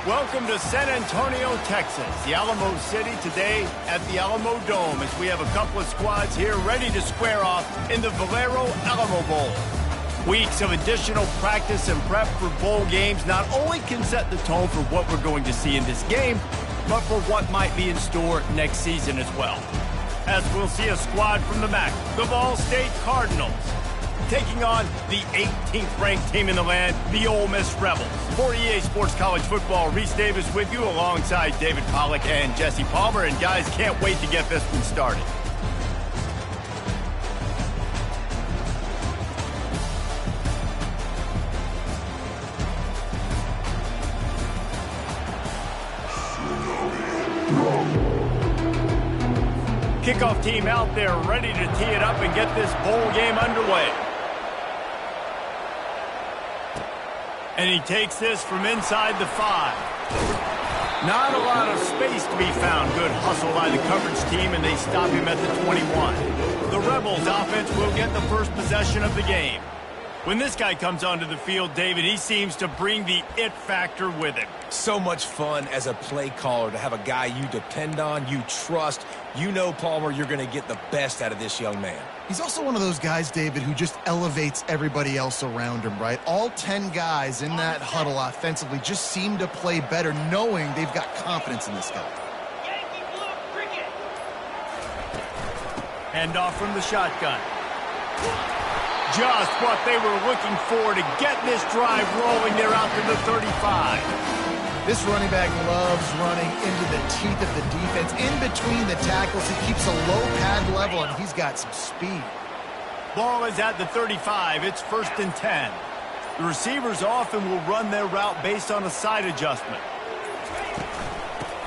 Welcome to San Antonio, Texas, the Alamo City, today at the Alamo Dome, as we have a couple of squads here ready to square off in the Valero Alamo Bowl. Weeks of additional practice and prep for bowl games not only can set the tone for what we're going to see in this game, but for what might be in store next season as well. As we'll see a squad from the MAC, the Ball State Cardinals, taking on the 18th ranked team in the land, the Ole Miss Rebels. For EA Sports College Football, Reese Davis with you alongside David Pollack and Jesse Palmer. And guys, can't wait to get this one started. Kickoff team out there ready to tee it up and get this bowl game underway. And he takes this from inside the 5. Not a lot of space to be found. Good hustle by the coverage team, and they stop him at the 21. The Rebels offense will get the first possession of the game. When this guy comes onto the field, David, he seems to bring the it factor with him. So much fun as a play caller to have a guy you depend on, you trust. You know, Palmer, you're going to get the best out of this young man. He's also one of those guys, David, who just elevates everybody else around him, right? All 10 guys in that huddle offensively just seem to play better knowing they've got confidence in this guy. Hand off from the shotgun. Just what they were looking for to get this drive rolling. They're out to the 35. This running back loves running into the teeth of the defense. In between the tackles, he keeps a low pad level, and he's got some speed. Ball is at the 35. It's 1st and 10. The receivers often will run their route based on a side adjustment.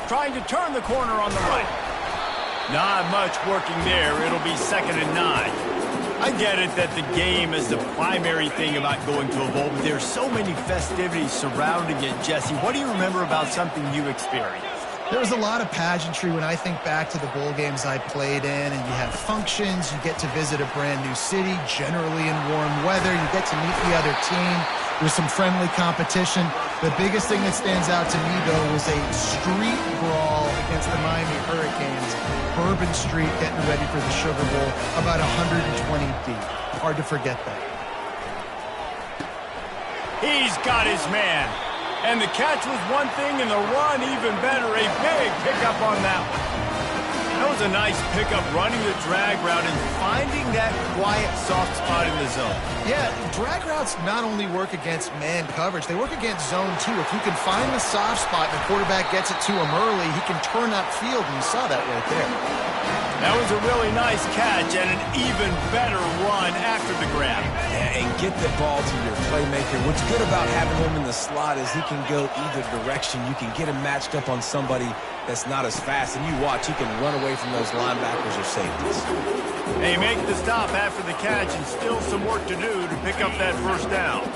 Trying to turn the corner on the right. Not much working there. It'll be 2nd and 9. I get it that the game is the primary thing about going to a bowl, but there's so many festivities surrounding it. Jesse, what do you remember about something you experienced? There was a lot of pageantry when I think back to the bowl games I played in, and you have functions, you get to visit a brand new city, generally in warm weather, you get to meet the other team, there's some friendly competition. The biggest thing that stands out to me, though, was a street brawl against the Miami Hurricanes. Bourbon Street getting ready for the Sugar Bowl, about 120 deep. Hard to forget that. He's got his man. And the catch was one thing, and the run even better. A big pickup on that one. That was a nice pickup, running the drag route and finding that quiet, soft spot in the zone. Yeah, drag routes not only work against man coverage, they work against zone too. If you can find the soft spot and the quarterback gets it to him early, he can turn upfield, and you saw that right there. That was a really nice catch and an even better run after the grab. Yeah, and get the ball to your playmaker. What's good about having him in the slot is he can go either direction. You can get him matched up on somebody that's not as fast, and you watch, he can run away from those linebackers or safeties. They make the stop after the catch, and still some work to do to pick up that first down.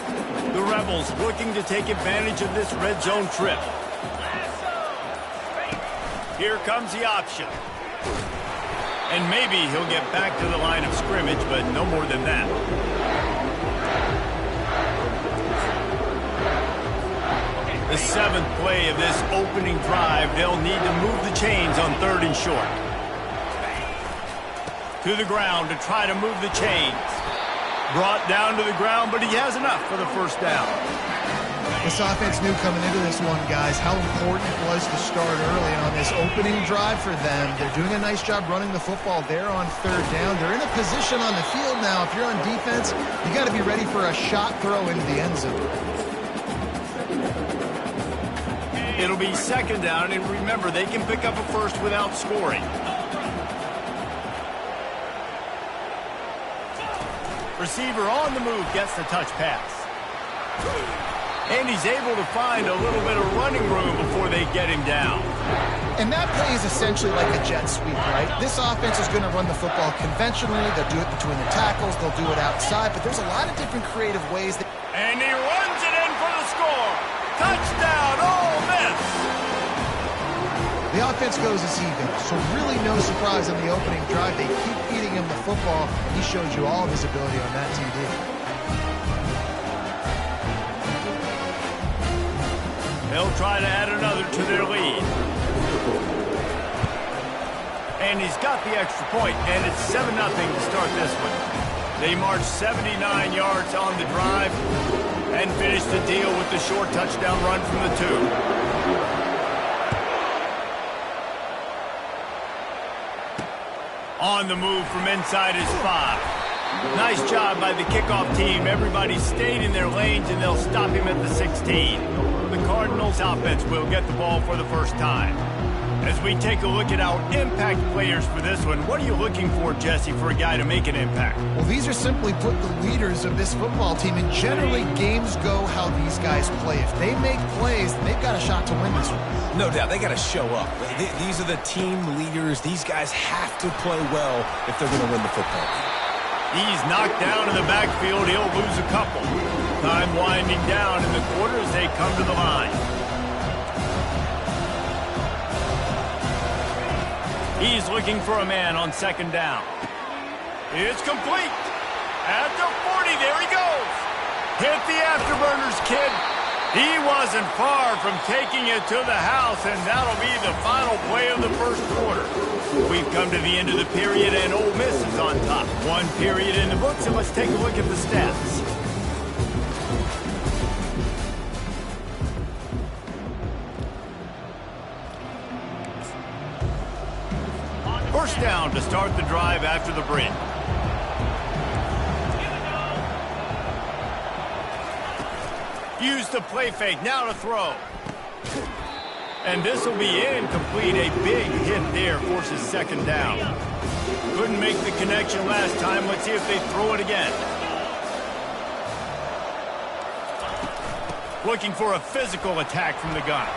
The Rebels looking to take advantage of this red zone trip. Here comes the option. And maybe he'll get back to the line of scrimmage, but no more than that. The 7th play of this opening drive, they'll need to move the chains on 3rd and short. To the ground to try to move the chains. Brought down to the ground, but he has enough for the first down. This offense knew coming into this one, guys, how important it was to start early on this opening drive for them. They're doing a nice job running the football there on 3rd down. They're in a position on the field now. If you're on defense, you got to be ready for a shot throw into the end zone. It'll be 2nd down, and remember, they can pick up a first without scoring. Receiver on the move gets the touch pass. And he's able to find a little bit of running room before they get him down. And that play is essentially like a jet sweep, right? This offense is going to run the football conventionally. They'll do it between the tackles. They'll do it outside. But there's a lot of different creative ways. And he runs it in for the score. Touchdown, Ole Miss. The offense goes as he goes. So really no surprise on the opening drive. They keep feeding him the football. He showed you all of his ability on that TD. They'll They'll try to add another to their lead. And he's got the extra point, and it's 7-0 to start this one. They marched 79 yards on the drive and finished the deal with the short touchdown run from the 2. On the move from inside his 5. Nice job by the kickoff team. Everybody stayed in their lanes, and they'll stop him at the 16. The Cardinals offense will get the ball for the first time. As we take a look at our impact players for this one, what are you looking for, Jesse, for a guy to make an impact? Well, these are simply put the leaders of this football team, and generally games go how these guys play. If they make plays, then they've got a shot to win this one. No doubt, they got to show up. These are the team leaders. These guys have to play well if they're going to win the football game. He's knocked down in the backfield. He'll lose a couple. Time winding down in the quarter as they come to the line. He's looking for a man on second down. It's complete. At the 40, there he goes. Hit the afterburners, kid. He wasn't far from taking it to the house, and that'll be the final play of the first quarter. We've come to the end of the period, and Ole Miss is on top. One period in the books, and let's take a look at the stats. First down to start the drive after the break. Use the play fake, now to throw. And this will be incomplete. A big hit there forces second down. Couldn't make the connection last time. Let's see if they throw it again. Looking for a physical attack from the gun.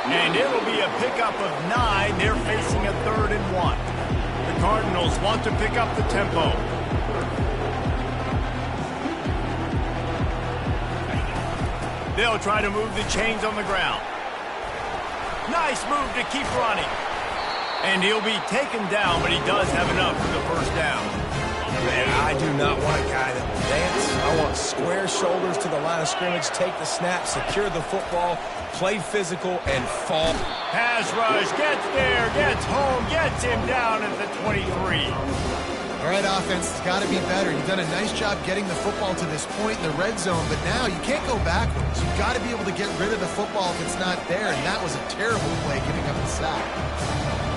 And it'll be a pickup of 9. They're facing a 3rd and 1. The Cardinals want to pick up the tempo. They'll try to move the chains on the ground. Nice move to keep running. And he'll be taken down, but he does have enough for the first down. Man, I do not want a guy that will dance. I want square shoulders to the line of scrimmage, take the snap, secure the football, play physical, and fall. Pass rush, gets there, gets home, gets him down at the 23. All right, offense, it's got to be better. You've done a nice job getting the football to this point in the red zone, but now you can't go backwards. You've got to be able to get rid of the football if it's not there, and that was a terrible play, giving up the sack.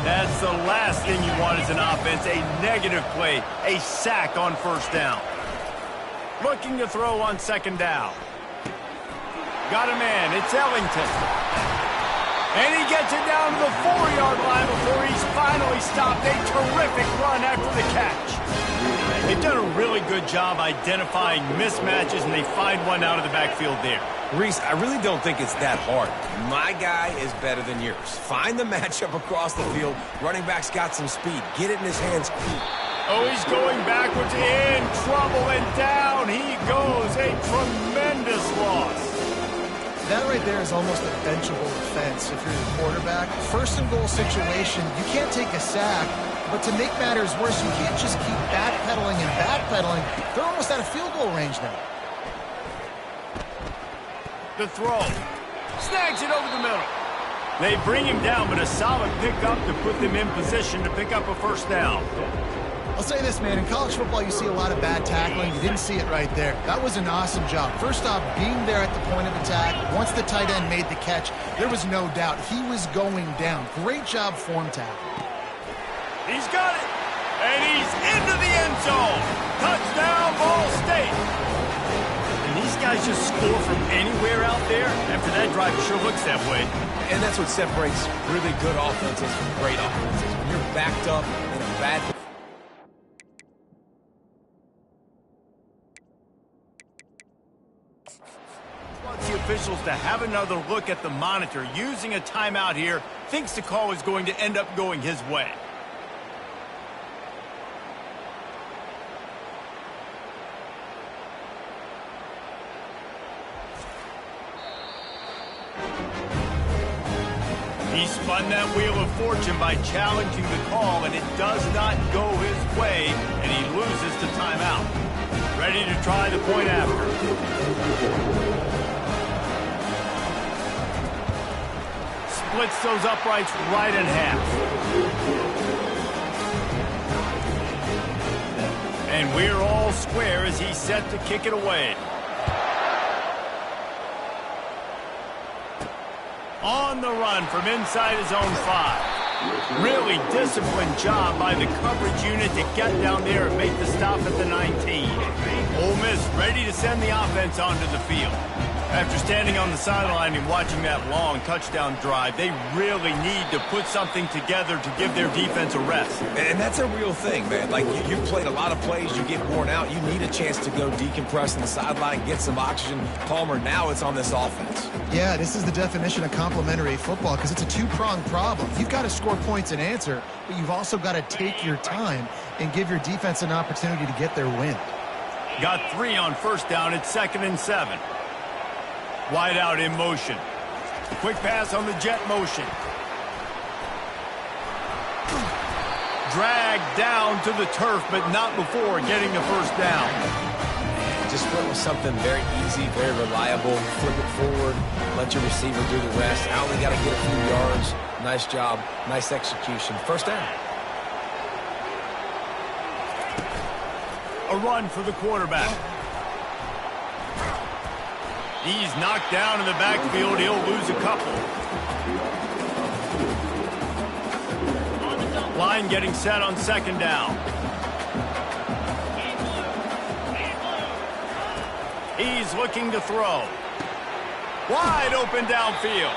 That's the last thing you want as an offense, a negative play, a sack on first down. Looking to throw on second down. Got a man, it's Ellington. And he gets it down to the 4-yard line before he's finally stopped. A terrific run after the catch. They've done a really good job identifying mismatches, and they find one out of the backfield there. Reese, I really don't think it's that hard. My guy is better than yours. Find the matchup across the field. Running back's got some speed. Get it in his hands quick. Oh, he's going backwards, in trouble, and down he goes. A tremendous loss. That right there is almost a benchable offense if you're the quarterback. First and goal situation, you can't take a sack, but to make matters worse, you can't just keep backpedaling and backpedaling. They're almost out of field goal range now. The throw. Snags it over the middle. They bring him down, but a solid pickup to put them in position to pick up a first down. I'll say this, man. In college football, you see a lot of bad tackling. You didn't see it right there. That was an awesome job. First off, being there at the point of attack. Once the tight end made the catch, there was no doubt he was going down. Great job form tackle. He's got it. And he's into the end zone. Touchdown, Ball State. And these guys just score from anywhere out there. After that drive, it sure looks that way. And that's what separates really good offenses from great offenses. When you're backed up in a bad... The officials to have another look at the monitor using a timeout here. Thinks the call is going to end up going his way. He spun that wheel of fortune by challenging the call, and it does not go his way, and he loses the timeout. Ready to try the point after. splits those uprights right in half. And we're all square as he's set to kick it away. On the run from inside his own 5. Really disciplined job by the coverage unit to get down there and make the stop at the 19. Ole Miss ready to send the offense onto the field. After standing on the sideline and watching that long touchdown drive, they really need to put something together to give their defense a rest. And that's a real thing, man. Like, you played a lot of plays, you get worn out, you need a chance to go decompress on the sideline, get some oxygen. Palmer, now it's on this offense. Yeah, this is the definition of complementary football because it's a two-pronged problem. You've got to score points and answer, but you've also got to take your time and give your defense an opportunity to get their win. Got 3 on first down. It's 2nd and 7. Wide out in motion. Quick pass on the jet motion. Dragged down to the turf, but not before getting the first down. Just went with something very easy, very reliable. Flip it forward, let your receiver do the rest. I only got to get a few yards. Nice job, nice execution. First down. A run for the quarterback. He's knocked down in the backfield. He'll lose a couple. Line getting set on 2nd down. He's looking to throw. Wide open downfield.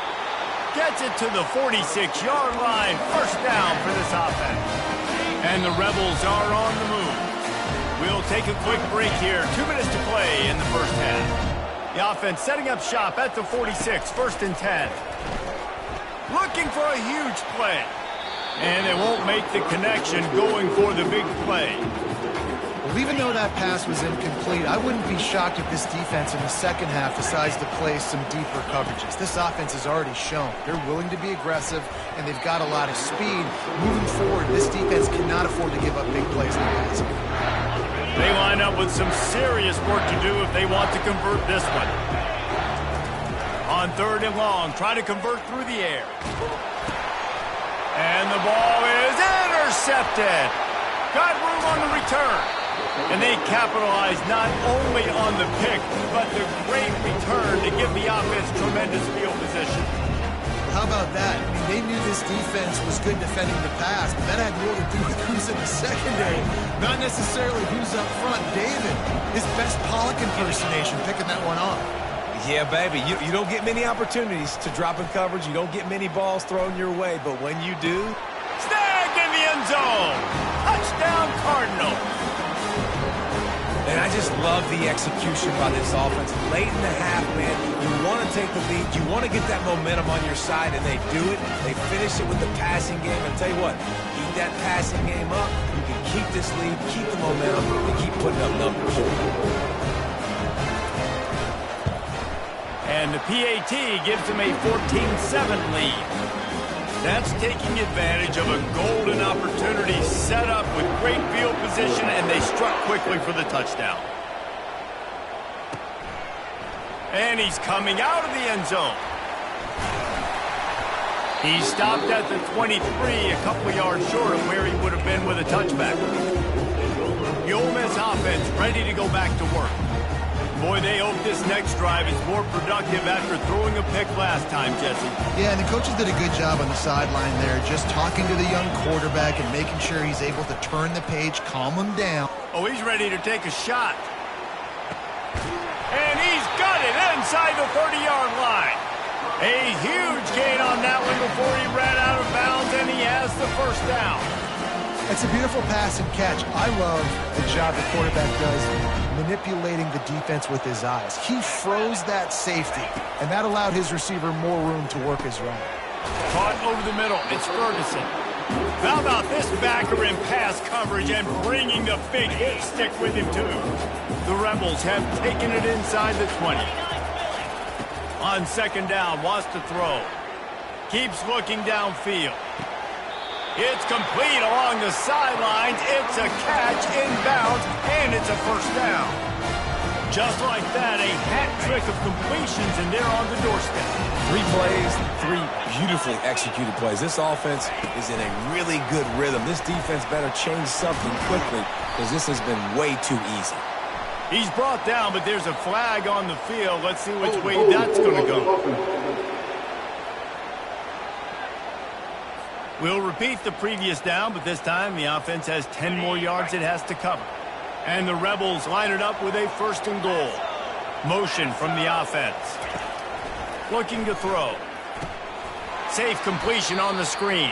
Gets it to the 46-yard line. First down for this offense. And the Rebels are on the move. We'll take a quick break here. 2 minutes to play in the first half. The offense setting up shop at the 46, 1st and 10. Looking for a huge play. And they won't make the connection going for the big play. Well, even though that pass was incomplete, I wouldn't be shocked if this defense in the second half decides to play some deeper coverages. This offense has already shown they're willing to be aggressive, and they've got a lot of speed. Moving forward, this defense cannot afford to give up big plays in the pass game. They line up with some serious work to do if they want to convert this one. On 3rd and long, try to convert through the air. And the ball is intercepted. Got room on the return. And they capitalized not only on the pick, but the great return to give the offense tremendous field position. How about that? I mean, they knew this defense was good defending the pass, but that had more to do with who's in the secondary, not necessarily who's up front. David, his best Pollock impersonation, picking that one off. Yeah, baby, you don't get many opportunities to drop in coverage. You don't get many balls thrown your way, but when you do... Snag in the end zone! Touchdown, Cardinal! And I just love the execution by this offense. Late in the half, man, you want to take the lead. You want to get that momentum on your side, and they do it. They finish it with the passing game. And tell you what, keep that passing game up. You can keep this lead, keep the momentum, and keep putting up numbers. And the PAT gives them a 14-7 lead. That's taking advantage of a golden opportunity set up with great field position, and they struck quickly for the touchdown. And he's coming out of the end zone. He stopped at the 23, a couple yards short of where he would have been with a touchback. The Ole Miss offense ready to go back to work. Boy, they hope this next drive is more productive after throwing a pick last time, Jesse. Yeah, and the coaches did a good job on the sideline there, just talking to the young quarterback and making sure he's able to turn the page, calm him down. Oh, he's ready to take a shot. And he's got it inside the 30-yard line. A huge gain on that one before he ran out of bounds, and he has the first down. It's a beautiful pass and catch. I love the job the quarterback does manipulating the defense with his eyes. He froze that safety, and that allowed his receiver more room to work his run. Caught over the middle. It's Ferguson. How about this backer in pass coverage and bringing the big hit stick with him, too? The Rebels have taken it inside the 20. On 2nd down, wants to throw. Keeps looking downfield. It's complete along the sidelines. It's a catch inbounds, and it's a first down. Just like that, a hat trick of completions, and they're on the doorstep. 3 plays, 3 beautifully executed plays. This offense is in a really good rhythm. This defense better change something quickly because this has been way too easy. He's brought down, but there's a flag on the field. Let's see which way that's going to go. We'll repeat the previous down, but this time the offense has 10 more yards it has to cover. And the Rebels line it up with a 1st and goal. Motion from the offense. Looking to throw. Safe completion on the screen.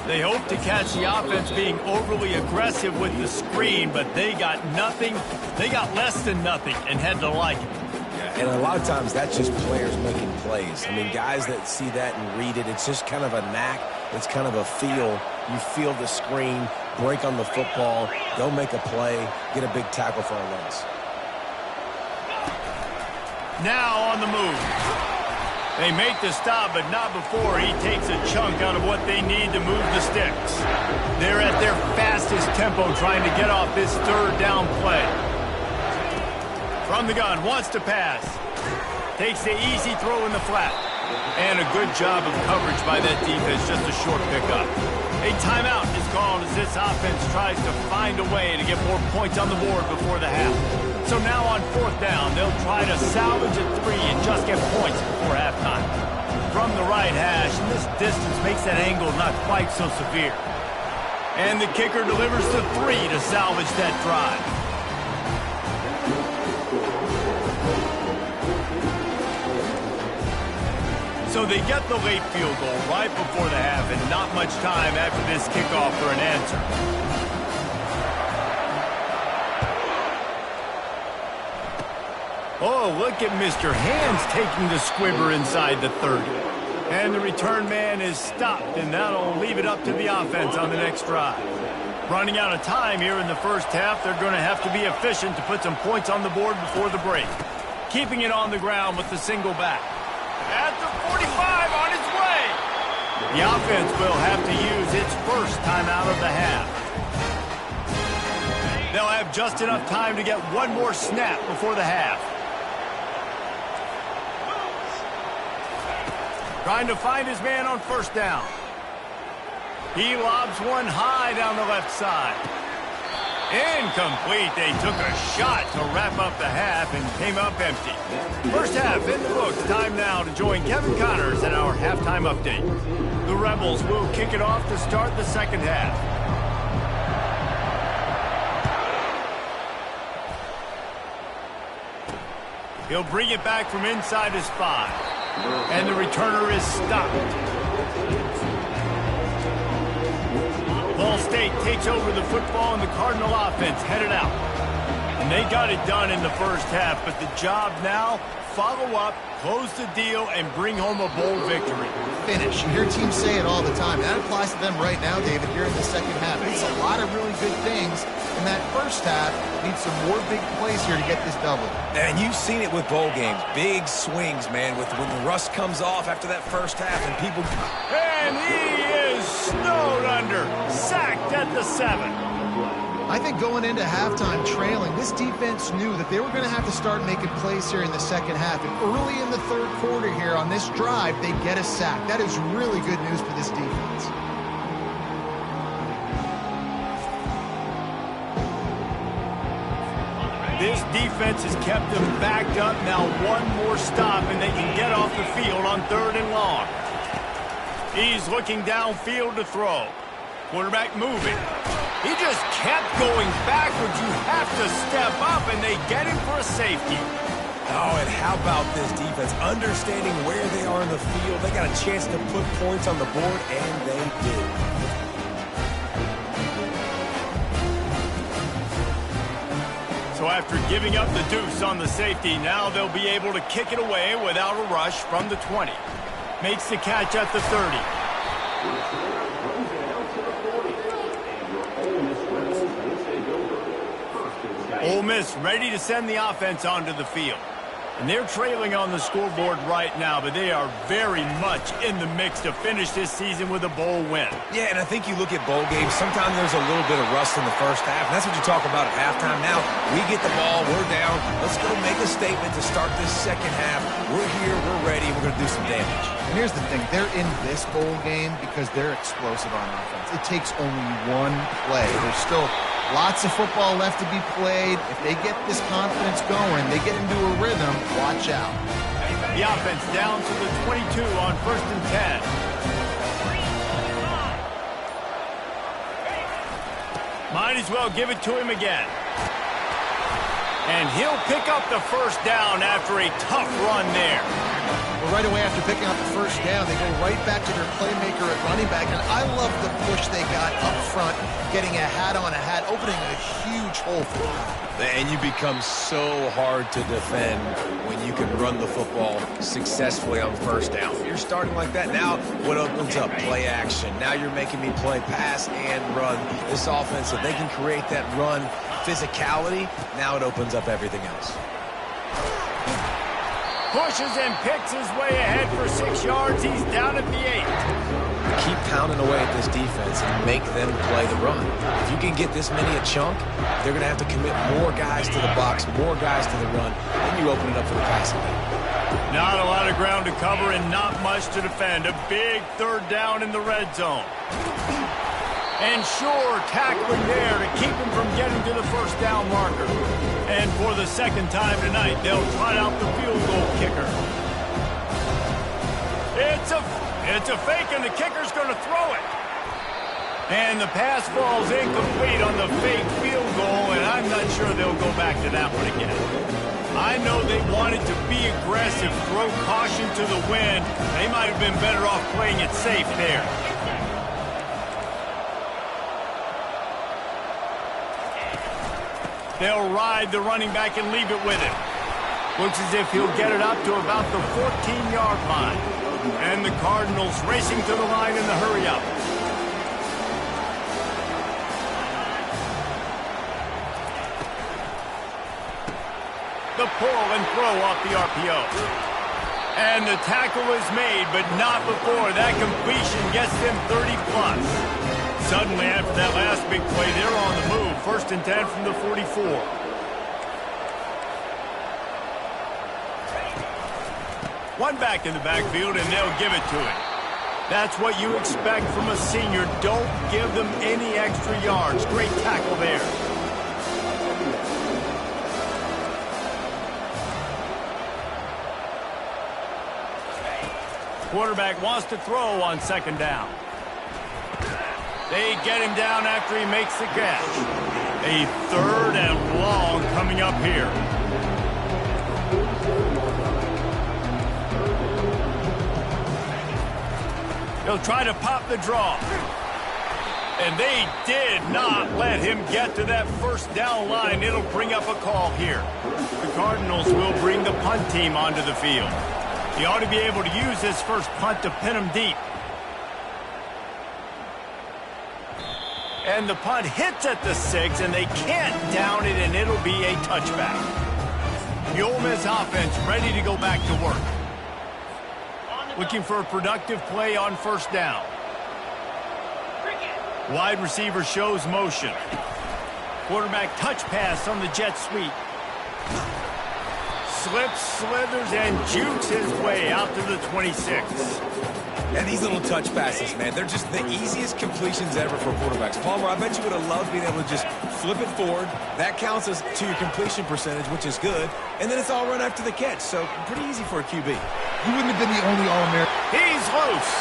They hope to catch the offense being overly aggressive with the screen, but they got nothing. They got less than nothing and had to like it. Yeah, and a lot of times that's just players making plays. I mean, guys that see that and read it, it's just kind of a knack. It's kind of a feel. You feel the screen, break on the football, go make a play, get a big tackle for a loss. Now on the move. They make the stop, but not before he takes a chunk out of what they need to move the sticks. They're at their fastest tempo trying to get off this 3rd down play. From the gun, wants to pass. Takes the easy throw in the flat. And a good job of coverage by that defense, just a short pickup. A timeout is called as this offense tries to find a way to get more points on the board before the half. So now on 4th down, they'll try to salvage a 3 and just get points before halftime. From the right hash, and this distance makes that angle not quite so severe. And the kicker delivers the 3 to salvage that drive. So they get the late field goal right before the half and not much time after this kickoff for an answer. Oh, look at Mr. Hands taking the squibber inside the 30. And the return man is stopped, and that'll leave it up to the offense on the next drive. Running out of time here in the first half, they're going to have to be efficient to put some points on the board before the break. Keeping it on the ground with the single back. At the 45 on its way. The offense will have to use its first timeout of the half. They'll have just enough time to get one more snap before the half. Trying to find his man on 1st down. He lobs one high down the left side. Incomplete. They took a shot to wrap up the half and came up empty. First half in the books. Time now to join Kevin Connors in our halftime update. The Rebels will kick it off to start the 2nd half. He'll bring it back from inside his 5. And the returner is stopped. Ball State takes over the football and the Cardinal offense headed out. And they got it done in the first half, but the job now, follow up, close the deal, and bring home a bowl victory. Finish. You hear teams say it all the time. That applies to them right now, David, here in the second half. It's a lot of really good things in that first half. Need some more big plays here to get this double. And you've seen it with bowl games. Big swings, man, with when the rust comes off after that first half and people... And he is snowed under. Sacked at the 7. I think going into halftime trailing, this defense knew that they were going to have to start making plays here in the second half. And early in the 3rd quarter here on this drive, they get a sack. That is really good news for this defense. This defense has kept them backed up. Now one more stop, and they can get off the field on 3rd and long. He's looking downfield to throw. Quarterback moving. He just kept going backwards. You have to step up, and they get him for a safety. Oh, and how about this defense? Understanding where they are in the field. They got a chance to put points on the board, and they did. So after giving up the deuce on the safety, now they'll be able to kick it away without a rush from the 20. Makes the catch at the 30. Ole Miss ready to send the offense onto the field. And they're trailing on the scoreboard right now, but they are very much in the mix to finish this season with a bowl win. Yeah, and I think you look at bowl games, sometimes there's a little bit of rust in the first half, and that's what you talk about at halftime. Now, we get the ball, we're down, let's go make a statement to start this second half. We're here, we're ready, we're going to do some damage. And here's the thing, they're in this bowl game because they're explosive on offense. It takes only one play. There's still lots of football left to be played. If they get this confidence going, they get into a rhythm, watch out. The offense down to the 22 on 1st and 10. Might as well give it to him again. And he'll pick up the first down after a tough run there. Well, right away after picking up the first down, they go right back to their playmaker at running back. And I love the push they got up front, getting a hat on a hat, opening a huge hole for them. And you become so hard to defend when you can run the football successfully on first down. You're starting like that. Now, what opens up? Play action. Now you're making me play pass and run. This offense, if they can create that run physicality, now it opens up everything else. Pushes and picks his way ahead for 6 yards. He's down at the 8. Keep pounding away at this defense and make them play the run. If you can get this many a chunk, they're going to have to commit more guys to the box, more guys to the run, then you open it up for the passing game. Not a lot of ground to cover and not much to defend. A big 3rd down in the red zone. And sure, tackling there to keep him from getting to the first down marker. And for the second time tonight, they'll trot out the field goal kicker. It's a fake, and the kicker's going to throw it. And the pass falls incomplete on the fake field goal, and I'm not sure they'll go back to that one again. I know they wanted to be aggressive, throw caution to the wind. They might have been better off playing it safe there. They'll ride the running back and leave it with him. Looks as if he'll get it up to about the 14-yard line. And the Cardinals racing to the line in the hurry-up. The pull and throw off the RPO. And the tackle is made, but not before that completion gets them 30+. Suddenly, after that last big play, they're on the move. 1st and 10 from the 44. One back in the backfield, and they'll give it to him. That's what you expect from a senior. Don't give them any extra yards. Great tackle there. Quarterback wants to throw on 2nd down. They get him down after he makes the catch. A 3rd and long coming up here. He'll try to pop the draw. And they did not let him get to that first down line. It'll bring up a call here. The Cardinals will bring the punt team onto the field. He ought to be able to use this first punt to pin him deep. And the punt hits at the 6, and they can't down it, and it'll be a touchback. The Ole Miss offense ready to go back to work. Looking for a productive play on 1st down. Wide receiver shows motion. Quarterback touch pass on the jet sweep. Slips, slithers, and jukes his way out to the 26. And these little touch passes, man, they're just the easiest completions ever for quarterbacks. Palmer, I bet you would have loved being able to just flip it forward. That counts as to your completion percentage, which is good. And then it's all run after the catch, so pretty easy for a QB. He wouldn't have been the only All-American. He's loose.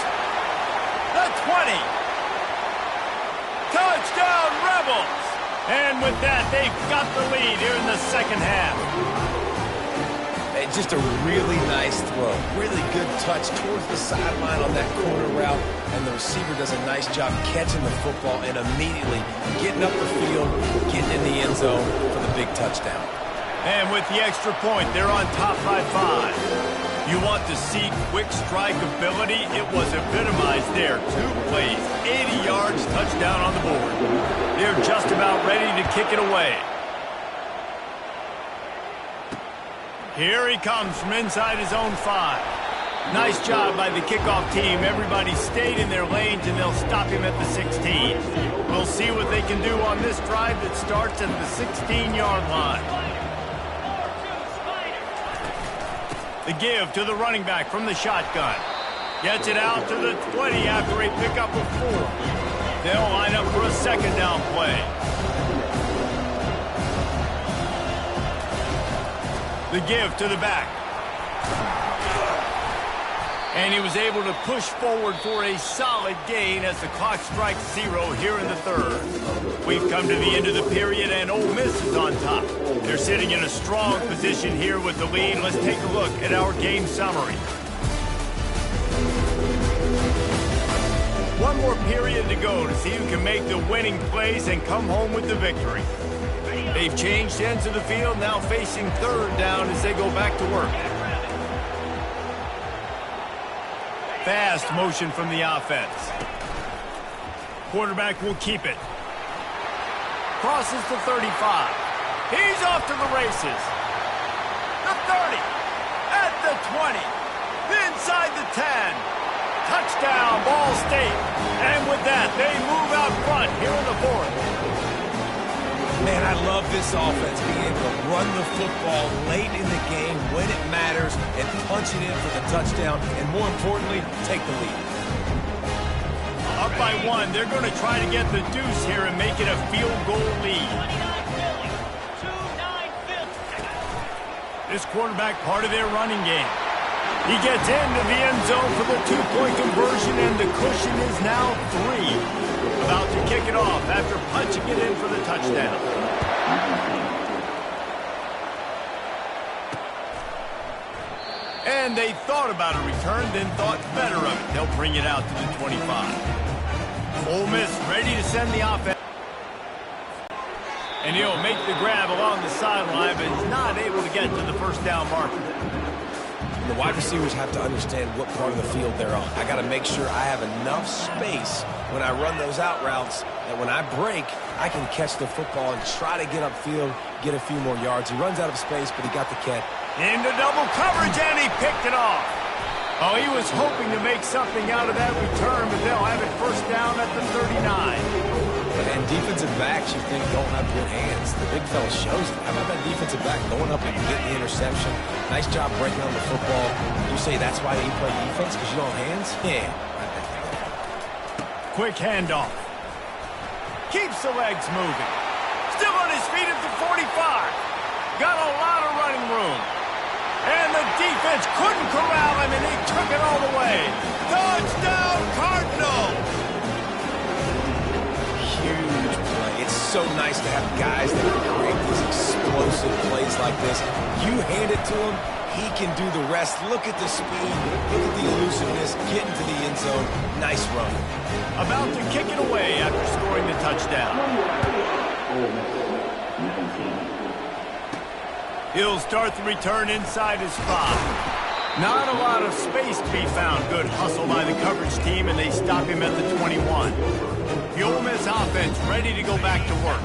The 20. Touchdown, Rebels. And with that, they've got the lead here in the second half. Just a really nice throw. Really good touch towards the sideline on that corner route. And the receiver does a nice job catching the football and immediately getting up the field, getting in the end zone for the big touchdown. And with the extra point, they're on top by 5. You want to see quick strike ability? It was epitomized there. 2 plays, 80 yards, touchdown on the board. They're just about ready to kick it away. Here he comes from inside his own 5. Nice job by the kickoff team. Everybody stayed in their lanes, and they'll stop him at the 16. We'll see what they can do on this drive that starts at the 16-yard line. The give to the running back from the shotgun. Gets it out to the 20 after a pickup of 4. They'll line up for a second down play. The give to the back. And he was able to push forward for a solid gain as the clock strikes 0 here in the 3rd. We've come to the end of the period, and Ole Miss is on top. They're sitting in a strong position here with the lead. Let's take a look at our game summary. One more period to go to see who can make the winning plays and come home with the victory. They've changed ends of the field, now facing 3rd down as they go back to work. Fast motion from the offense. Quarterback will keep it. Crosses the 35. He's off to the races. The 30. At the 20. Inside the 10. Touchdown, Ball State. And with that, they move out front here in the 4th. Man, I love this offense being able to run the football late in the game when it matters and punch it in for the touchdown and, more importantly, take the lead. Up by 1, they're going to try to get the deuce here and make it a field goal lead. This quarterback part of their running game. He gets into the end zone for the 2-point conversion, and the cushion is now 3. About to kick it off after punching it in for the touchdown. And they thought about a return, then thought better of it. They'll bring it out to the 25. Ole Miss ready to send the offense. And he'll make the grab along the sideline, but he's not able to get to the first down marker. The wide receivers have to understand what part of the field they're on. I got to make sure I have enough space when I run those out routes that when I break, I can catch the football and try to get upfield, get a few more yards. He runs out of space, but he got the catch. Into double coverage, and he picked it off. Oh, he was hoping to make something out of that return, but they'll have it first down at the 39. And defensive backs, you think, don't have good hands. The big fella shows it. How about that defensive back going up and getting the interception? Nice job breaking on the football. You say that's why you play defense, because you don't have hands? Yeah. Quick handoff. Keeps the legs moving. Still on his feet at the 45. Got a lot of running room. And the defense couldn't corral him, and he took it all the way. Touchdown, Cardinals! Huge play. It's so nice to have guys that can create these explosive plays like this. You hand it to him, he can do the rest. Look at the speed, look at the elusiveness, get into the end zone. Nice run. About to kick it away after scoring the touchdown. He'll start the return inside his 5. Not a lot of space to be found. Good hustle by the coverage team, and they stop him at the 21. The Ole Miss offense ready to go back to work.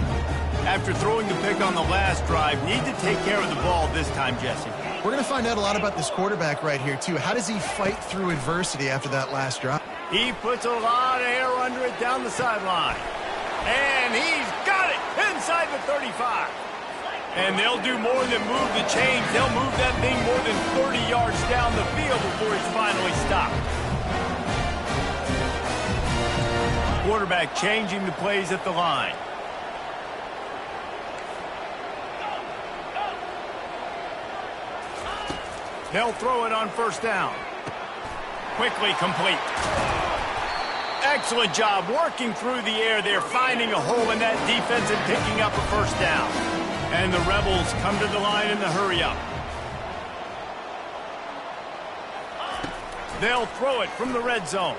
After throwing the pick on the last drive, need to take care of the ball this time, Jesse. We're going to find out a lot about this quarterback right here, too. How does he fight through adversity after that last drive? He puts a lot of air under it down the sideline. And he's got it inside the 35. And they'll do more than move the chains. They'll move that thing more than 30 yards down the field before it's finally stopped. Quarterback changing the plays at the line. They'll throw it on first down. Quickly complete. Excellent job working through the air. They're finding a hole in that defense and picking up a first down. And the Rebels come to the line in the hurry-up. They'll throw it from the red zone.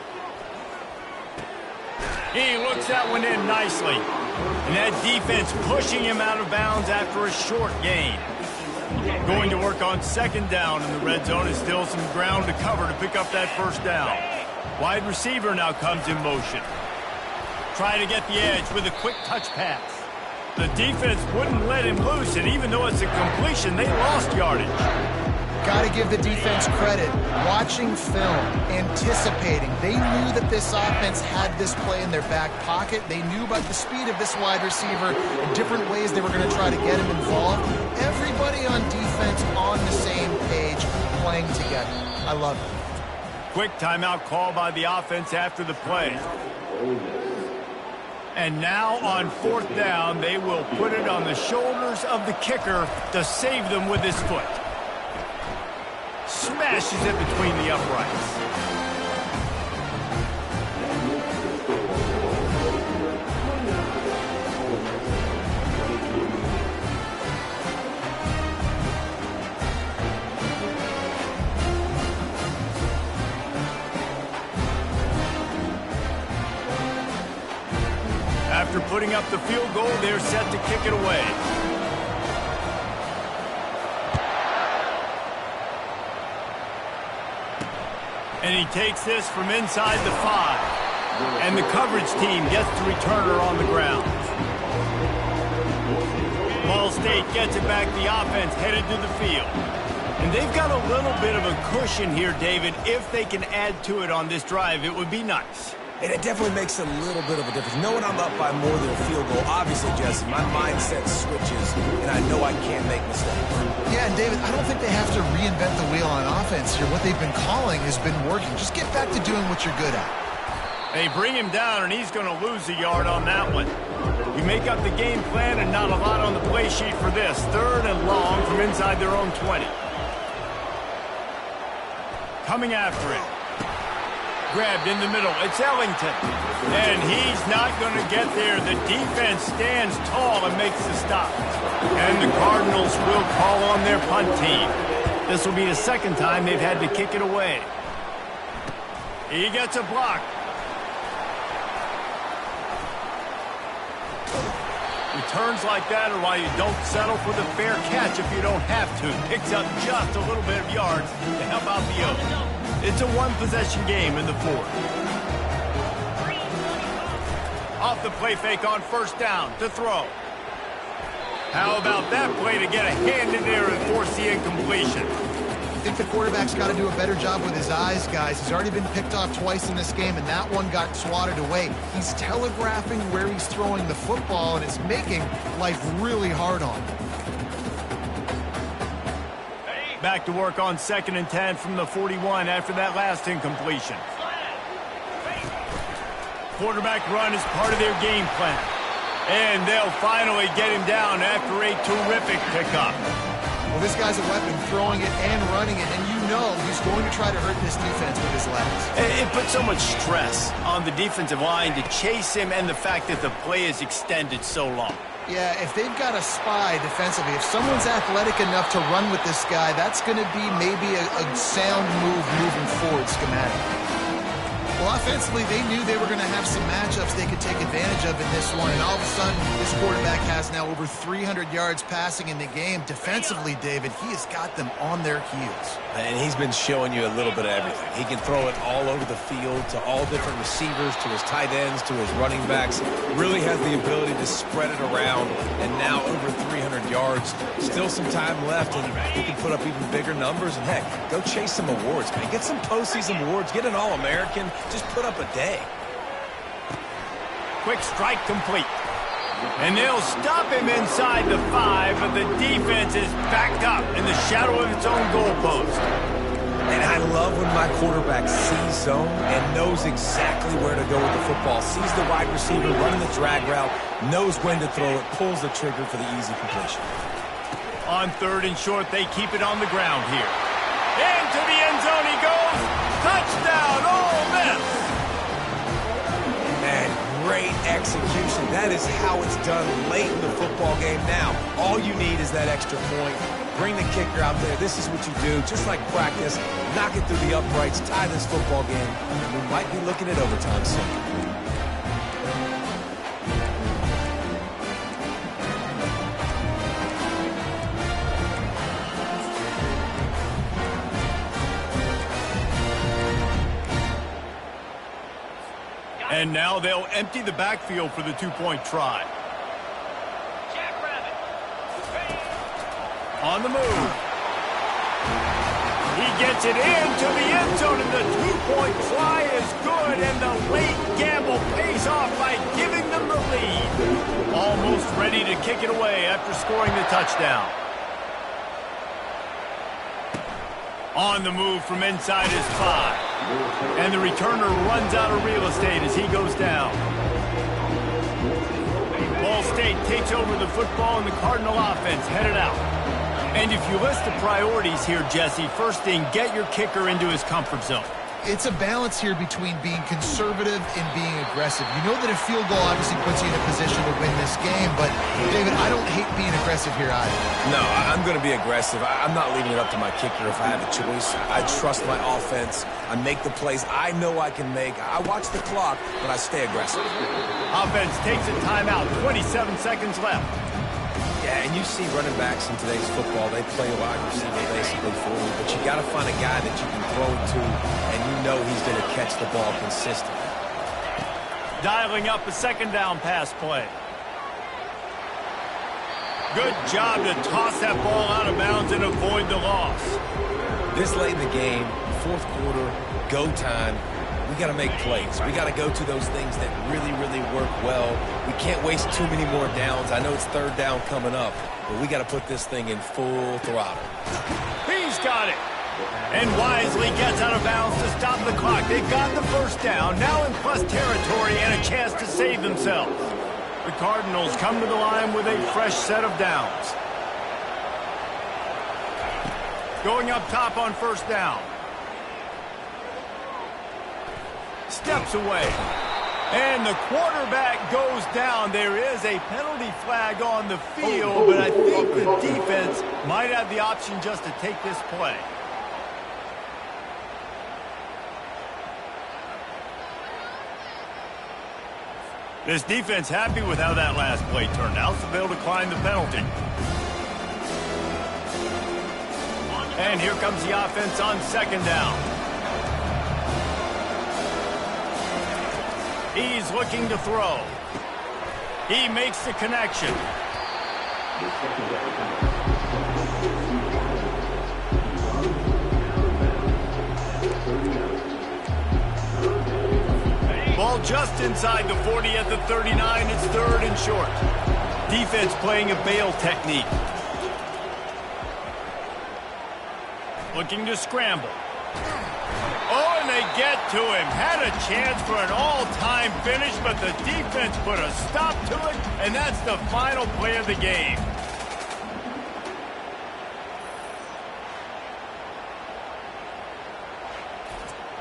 He looks that one in nicely. And that defense pushing him out of bounds after a short gain. Going to work on second down in the red zone is still some ground to cover to pick up that first down. Wide receiver now comes in motion. Trying to get the edge with a quick touch pass. The defense wouldn't let him loose, and even though it's a completion, they lost yardage. Got to give the defense credit. Watching film, anticipating. They knew that this offense had this play in their back pocket. They knew about the speed of this wide receiver and different ways they were going to try to get him involved. Everybody on defense on the same page, playing together. I love it. Quick timeout call by the offense after the play. And now on 4th down, they will put it on the shoulders of the kicker to save them with his foot. Smashes it between the uprights. After putting up the field goal, they're set to kick it away. And he takes this from inside the 5. And the coverage team gets the returner on the ground. Ball State gets it back. The offense headed to the field. And they've got a little bit of a cushion here, David. If they can add to it on this drive, it would be nice. And it definitely makes a little bit of a difference. Knowing I'm up by more than a field goal, obviously, Jesse, my mindset switches, and I know I can't make mistakes. Yeah, and David, I don't think they have to reinvent the wheel on offense here. What they've been calling has been working. Just get back to doing what you're good at. They bring him down, and he's going to lose a yard on that one. You make up the game plan, and not a lot on the play sheet for this. 3rd and long from inside their own 20. Coming after it. Grabbed in the middle. It's Ellington. And he's not going to get there. The defense stands tall and makes the stop. And the Cardinals will call on their punt team. This will be the 2nd time they've had to kick it away. He gets a block. Returns like that are why you don't settle for the fair catch if you don't have to. Picks up just a little bit of yards to help out the other. It's a 1-possession game in the 4th. Off the play fake on 1st down to throw. How about that play to get a hand in there and force the incompletion? I think the quarterback's got to do a better job with his eyes, guys. He's already been picked off twice in this game, and that one got swatted away. He's telegraphing where he's throwing the football, and it's making life really hard on him. Back to work on 2nd and 10 from the 41 after that last incompletion. Quarterback run is part of their game plan. And they'll finally get him down after a terrific pickup. Well, this guy's a weapon, throwing it and running it, and you know he's going to try to hurt this defense with his legs. It puts so much stress on the defensive line to chase him and the fact that the play is extended so long. Yeah, if they've got a spy defensively, if someone's athletic enough to run with this guy, that's going to be maybe a sound move moving forward schematic. Well, offensively, they knew they were going to have some matchups they could take advantage of in this one, and all of a sudden, this quarterback has now over 300 yards passing in the game. Defensively, David, he has got them on their heels. And he's been showing you a little bit of everything. He can throw it all over the field to all different receivers, to his tight ends, to his running backs. Really has the ability to spread it around, and now over 300 yards. Still some time left, and he can put up even bigger numbers. And, heck, go chase some awards, man. Get some postseason awards. Get an All-American. Just put up a day. Quick strike complete. And they'll stop him inside the 5, but the defense is backed up in the shadow of its own goalpost. And I love when my quarterback sees zone and knows exactly where to go with the football. Sees the wide receiver running the drag route, knows when to throw it, pulls the trigger for the easy completion. On 3rd and short, they keep it on the ground here. Into the end zone he goes. Touchdown, Ole Miss. And great execution. That is how it's done late in the football game. Now, all you need is that extra point. Bring the kicker out there. This is what you do. Just like practice, knock it through the uprights, tie this football game, and we might be looking at overtime soon. And now they'll empty the backfield for the 2-point try. On the move. He gets it into the end zone, and the two-point try is good, and the late gamble pays off by giving them the lead. Almost ready to kick it away after scoring the touchdown. On the move from inside his 5. And the returner runs out of real estate as he goes down. Ball State takes over the football, and the Cardinal offense headed out. And if you list the priorities here, Jesse, first thing, get your kicker into his comfort zone. It's a balance here between being conservative and being aggressive. You know that a field goal obviously puts you in a position to win this game, but, David, I don't hate being aggressive here either. No, I'm going to be aggressive. I'm not leaving it up to my kicker if I have a choice. I trust my offense. I make the plays I know I can make. I watch the clock, but I stay aggressive. Offense takes a timeout, 27 seconds left. Yeah, and you see running backs in today's football, they play wide receiver basically for you, but you got to find a guy that you can throw it to, and you know he's going to catch the ball consistently. Dialing up a second down pass play. Good job to toss that ball out of bounds and avoid the loss. This late in the game, fourth quarter, go time, we got to make plays. We got to go to those things that really, really work well. We can't waste too many more downs. I know it's third down coming up, but we got to put this thing in full throttle. He's got it. And wisely gets out of bounds to stop the clock. They've got the first down, now in plus territory and a chance to save themselves. The Cardinals come to the line with a fresh set of downs. Going up top on first down. Steps away. And the quarterback goes down. There is a penalty flag on the field, but I think the defense might have the option just to take this play. This defense happy with how that last play turned out, so they'll decline the penalty. And here comes the offense on second down. He's looking to throw. He makes the connection. Ball just inside the 40 at the 39. It's third and short. Defense playing a bail technique. Looking to scramble. Oh, and they get to him. Had a chance for an all-time finish, but the defense put a stop to it, and that's the final play of the game.